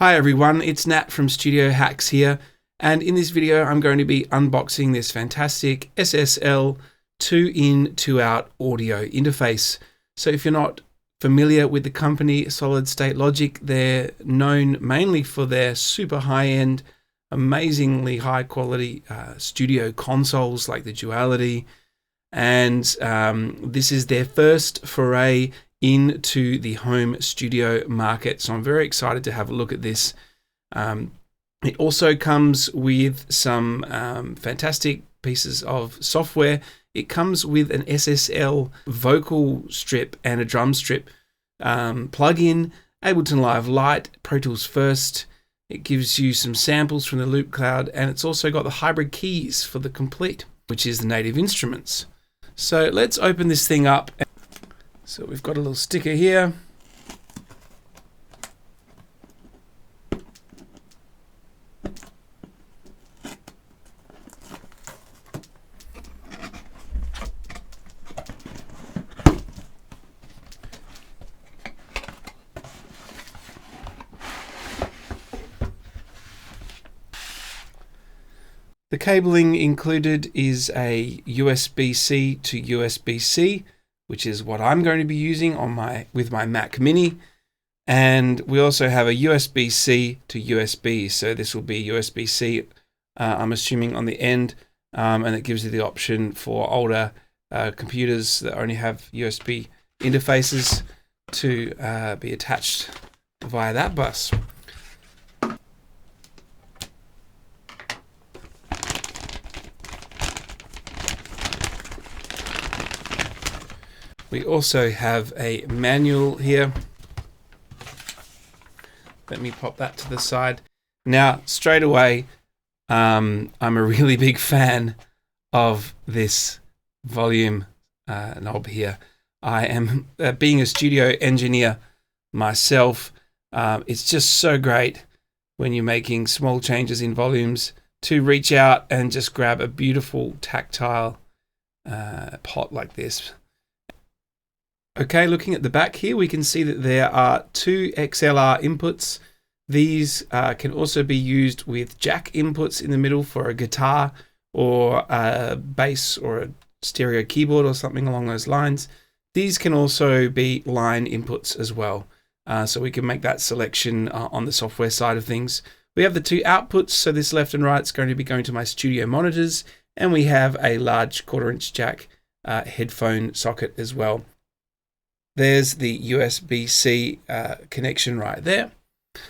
Hi everyone, it's Nat from Studio Hacks here, and in this video I'm going to be unboxing this fantastic SSL 2-in 2-out audio interface. So if you're not familiar with the company Solid State Logic, they're known mainly for their super high-end, amazingly high-quality studio consoles like the Duality, and this is their first foray into the home studio market. So I'm very excited to have a look at this. It also comes with some fantastic pieces of software. It comes with an SSL vocal strip and a drum strip plugin, Ableton Live Lite, Pro Tools First. It gives you some samples from the Loop Cloud, and it's also got the hybrid keys for the Complete, which is the native instruments. So let's open this thing up. So we've got a little sticker here. The cabling included is a USB-C to USB-C, which is what I'm going to be using on with my Mac Mini. And we also have a USB-C to USB. So this will be USB-C, I'm assuming, on the end. And it gives you the option for older computers that only have USB interfaces to be attached via that bus. We also have a manual here. Let me pop that to the side. Now, straight away, I'm a really big fan of this volume knob here. I am, being a studio engineer myself, it's just so great when you're making small changes in volumes to reach out and just grab a beautiful tactile pot like this. Okay, looking at the back here, we can see that there are two XLR inputs. These can also be used with jack inputs in the middle for a guitar or a bass or a stereo keyboard or something along those lines. These can also be line inputs as well. So we can make that selection on the software side of things. We have the two outputs, so this left and right is going to be going to my studio monitors, and we have a large 1/4-inch jack headphone socket as well. There's the USB-C connection right there.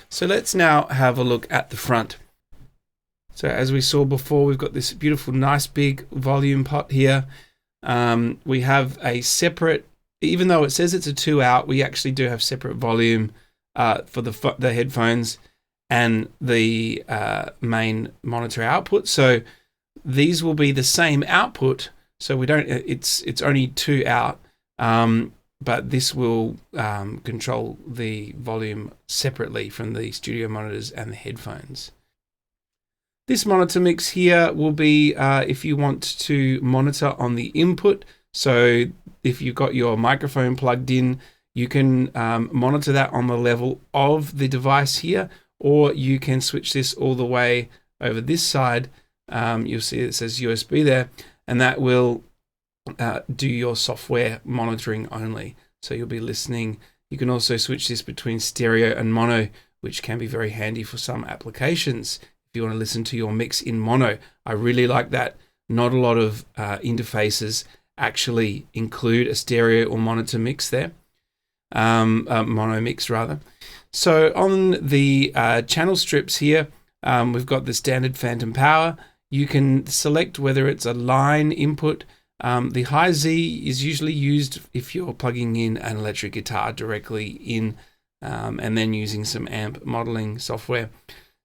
So let's now have a look at the front. So as we saw before, we've got this beautiful, nice big volume pot here. We have a separate, even though it says it's a 2-out, we actually do have separate volume for the headphones and the main monitor output. So these will be the same output. So we don't, it's only 2 out. But this will control the volume separately from the studio monitors and the headphones. This monitor mix here will be if you want to monitor on the input. So if you've got your microphone plugged in, you can monitor that on the level of the device here, or you can switch this all the way over this side. You'll see it says USB there, and that will do your software monitoring only. So you'll be listening. You can also switch this between stereo and mono, which can be very handy for some applications. If you want to listen to your mix in mono, I really like that. Not a lot of interfaces actually include a stereo or monitor mix there. Mono mix rather. So on the channel strips here, we've got the standard phantom power. You can select whether it's a line input. The high Z is usually used if you're plugging in an electric guitar directly in and then using some amp modeling software.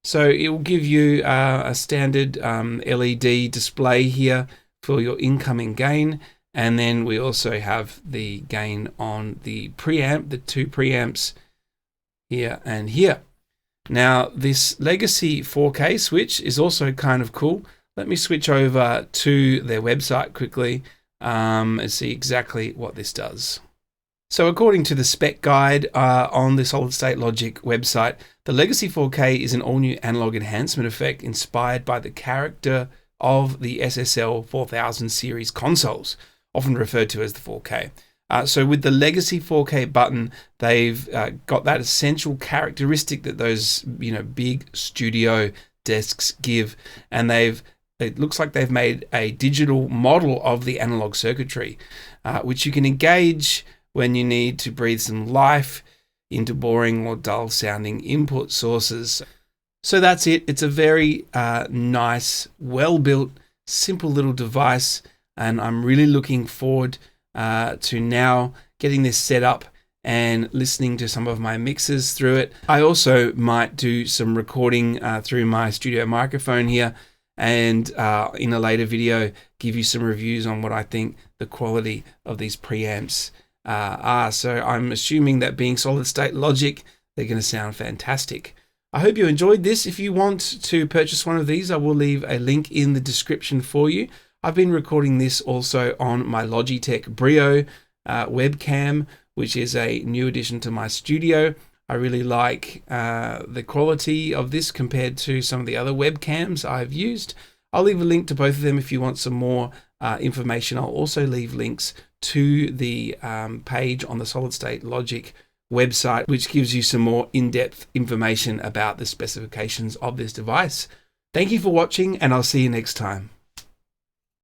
So it will give you a standard LED display here for your incoming gain. And then we also have the gain on the preamp, the 2 preamps here and here. Now this legacy 4K switch is also kind of cool. Let me switch over to their website quickly and see exactly what this does. So according to the spec guide on the Solid State Logic website, the Legacy 4K is an all-new analog enhancement effect inspired by the character of the SSL 4000 series consoles, often referred to as the 4K. So with the Legacy 4K button, they've got that essential characteristic that those big studio desks give, and it looks like they've made a digital model of the analog circuitry, which you can engage when you need to breathe some life into boring or dull sounding input sources. So that's it. It's a very nice, well-built, simple little device, and I'm really looking forward to now getting this set up and listening to some of my mixes through it. I also might do some recording through my studio microphone here, and in a later video give you some reviews on what I think the quality of these preamps are. So I'm assuming that being solid state logic, they're going to sound fantastic. I hope you enjoyed this. If you want to purchase one of these, I will leave a link in the description for you. I've been recording this also on my Logitech Brio webcam, which is a new addition to my studio. I really like the quality of this compared to some of the other webcams I've used. I'll leave a link to both of them if you want some more information. I'll also leave links to the page on the Solid State Logic website, which gives you some more in-depth information about the specifications of this device. Thank you for watching, and I'll see you next time.